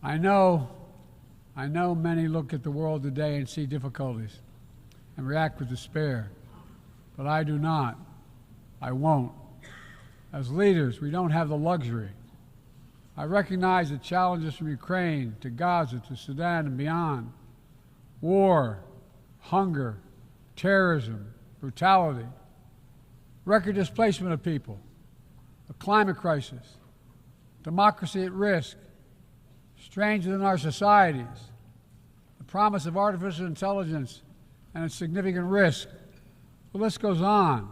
I know many look at the world today and see difficulties and react with despair, but I do not. I won't. As leaders, we don't have the luxury. I recognize the challenges from Ukraine to Gaza to Sudan and beyond. War, hunger, terrorism, brutality, record displacement of people, a climate crisis, democracy at risk, strains within our societies, the promise of artificial intelligence and its significant risk. The list goes on.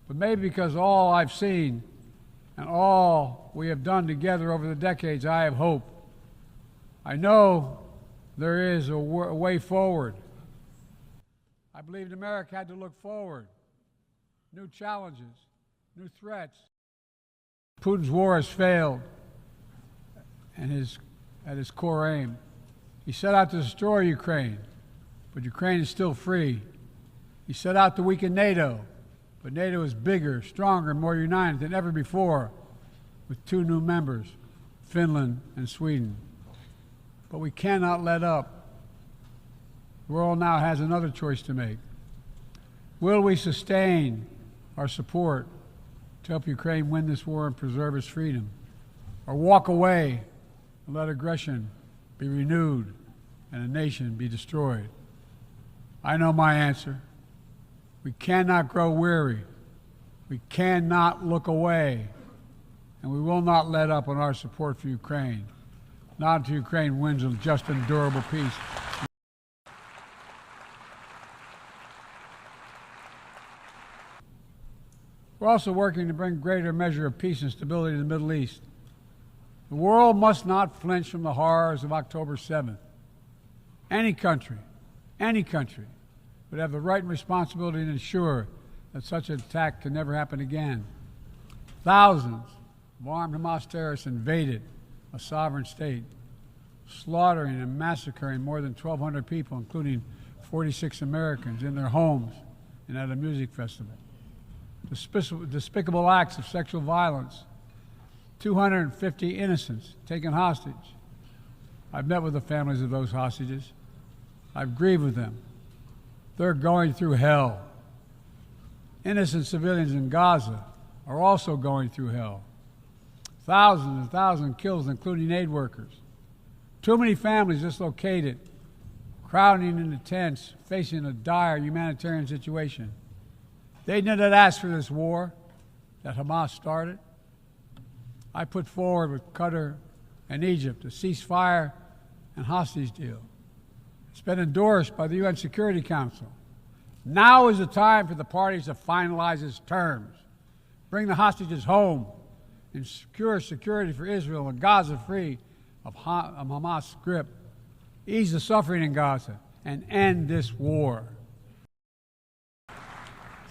But maybe because all I've seen and all we have done together over the decades, I have hope. I know there is a way forward. I believed America had to look forward. New challenges, new threats. Putin's war has failed and at his core aim. He set out to destroy Ukraine, but Ukraine is still free. He set out to weaken NATO, but NATO is bigger, stronger, and more united than ever before, with 2 new members, Finland and Sweden. But we cannot let up. The world now has another choice to make. Will we sustain our support to help Ukraine win this war and preserve its freedom, or walk away and let aggression be renewed and a nation be destroyed? I know my answer. We cannot grow weary. We cannot look away. And we will not let up on our support for Ukraine, not until Ukraine wins a just and durable peace. We're also working to bring greater measure of peace and stability to the Middle East. The world must not flinch from the horrors of October 7th. Any country would have the right and responsibility to ensure that such an attack can never happen again. Thousands of armed Hamas terrorists invaded a sovereign state, slaughtering and massacring more than 1,200 people, including 46 Americans, in their homes and at a music festival. Despicable acts of sexual violence, 250 innocents taken hostage. I've met with the families of those hostages. I've grieved with them. They're going through hell. Innocent civilians in Gaza are also going through hell. Thousands and thousands killed, including aid workers. Too many families dislocated, crowding into tents, facing a dire humanitarian situation. They did not ask for this war that Hamas started. I put forward with Qatar and Egypt a ceasefire and hostage deal. It's been endorsed by the UN Security Council. Now is the time for the parties to finalize its terms, bring the hostages home, and secure security for Israel and Gaza free of Hamas' grip, ease the suffering in Gaza, and end this war.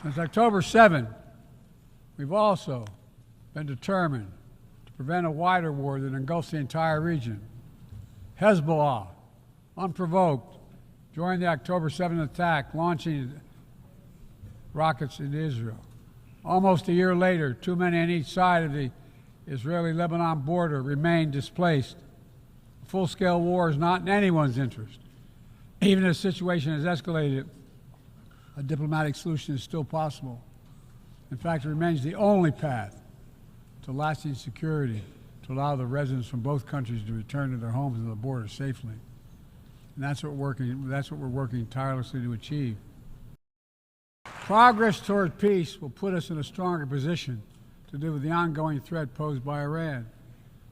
Since October 7, we've also been determined to prevent a wider war that engulfs the entire region. Hezbollah, unprovoked, joined the October 7 attack, launching rockets into Israel. Almost a year later, too many on each side of the Israeli-Lebanon border remain displaced. A full-scale war is not in anyone's interest. Even as the situation has escalated, a diplomatic solution is still possible. In fact, it remains the only path to lasting security to allow the residents from both countries to return to their homes and the border safely. And that's what we're working tirelessly to achieve. Progress toward peace will put us in a stronger position to deal with the ongoing threat posed by Iran.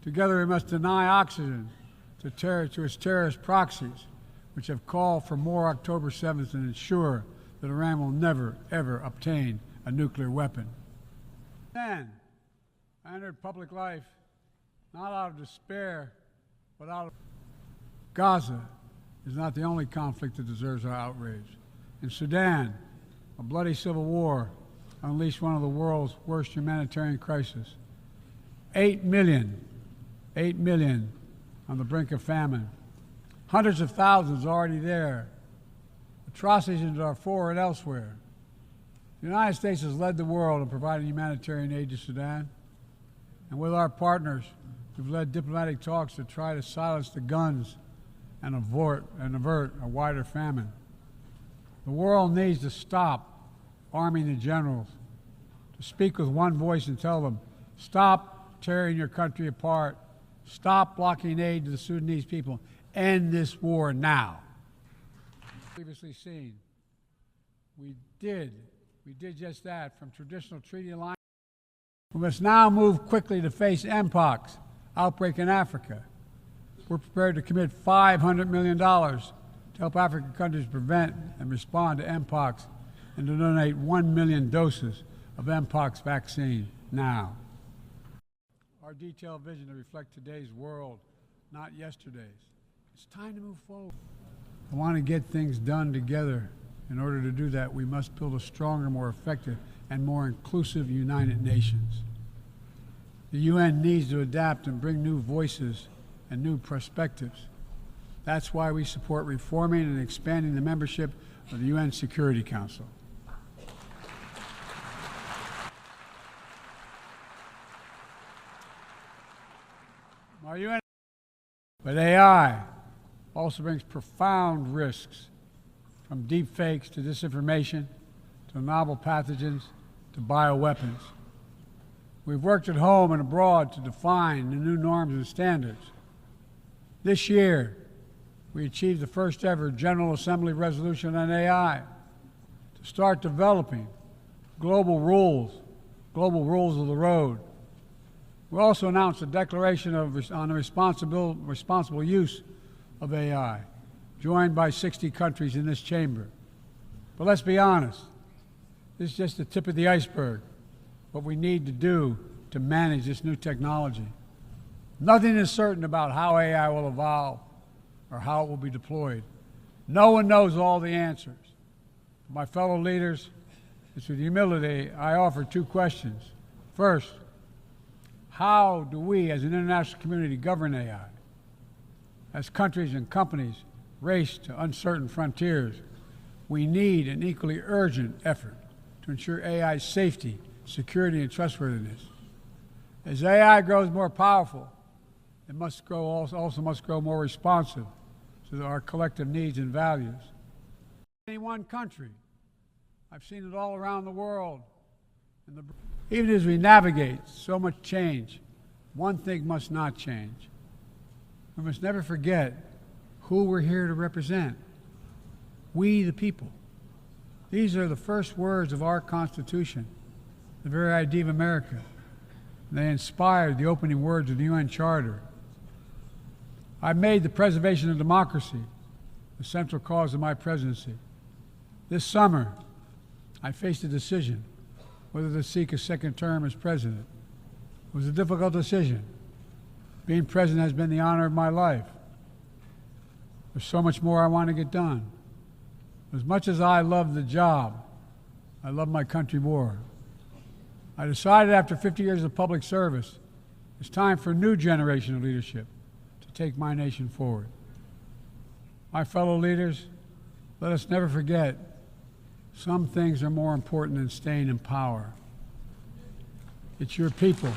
Together we must deny oxygen to its terrorist proxies, which have called for more October 7th, and ensure that Iran will never, ever obtain a nuclear weapon. Then, I entered public life not out of despair, but out of Gaza is not the only conflict that deserves our outrage. In Sudan, a bloody civil war unleashed one of the world's worst humanitarian crises. 8 million on the brink of famine. Hundreds of thousands already there. Atrocities in Darfur and elsewhere. The United States has led the world in providing humanitarian aid to Sudan. And with our partners, We've led diplomatic talks to try to silence the guns and avert a wider famine. The world needs to stop arming the generals, to speak with one voice and tell them, stop tearing your country apart, stop blocking aid to the Sudanese people, end this war now. Previously seen, we did just that. From traditional treaty alliance, we must now move quickly to face Mpox outbreak in Africa. We're prepared to commit $500 million to help African countries prevent and respond to Mpox and to donate 1 million doses of Mpox vaccine now. Our detailed vision to reflect today's world, not yesterday's. It's time to move forward. I want to get things done together. In order to do that, we must build a stronger, more effective, and more inclusive United Nations. The UN needs to adapt and bring new voices and new perspectives. That's why we support reforming and expanding the membership of the UN Security Council. But AI also brings profound risks, from deep fakes to disinformation, to novel pathogens, to bioweapons. We've worked at home and abroad to define the new norms and standards. This year, we achieved the first ever General Assembly resolution on AI to start developing global rules of the road. We also announced a declaration on the responsible use of AI, joined by 60 countries in this chamber. But let's be honest, this is just the tip of the iceberg, what we need to do to manage this new technology. Nothing is certain about how AI will evolve or how it will be deployed. No one knows all the answers. My fellow leaders, it's with humility I offer two questions. First, how do we as an international community govern AI? As countries and companies race to uncertain frontiers, we need an equally urgent effort to ensure AI's safety, security, and trustworthiness. As AI grows more powerful, it also must grow more responsive to our collective needs and values. Any one country, I've seen it all around the world. Even as we navigate so much change, one thing must not change. We must never forget who we're here to represent. We, the people. These are the first words of our Constitution, the very idea of America. They inspired the opening words of the UN Charter. I made the preservation of democracy the central cause of my presidency. This summer, I faced a decision whether to seek a second term as president. It was a difficult decision. Being president has been the honor of my life. There's so much more I want to get done. As much as I love the job, I love my country more. I decided after 50 years of public service, it's time for a new generation of leadership to take my nation forward. My fellow leaders, let us never forget, some things are more important than staying in power. It's your people.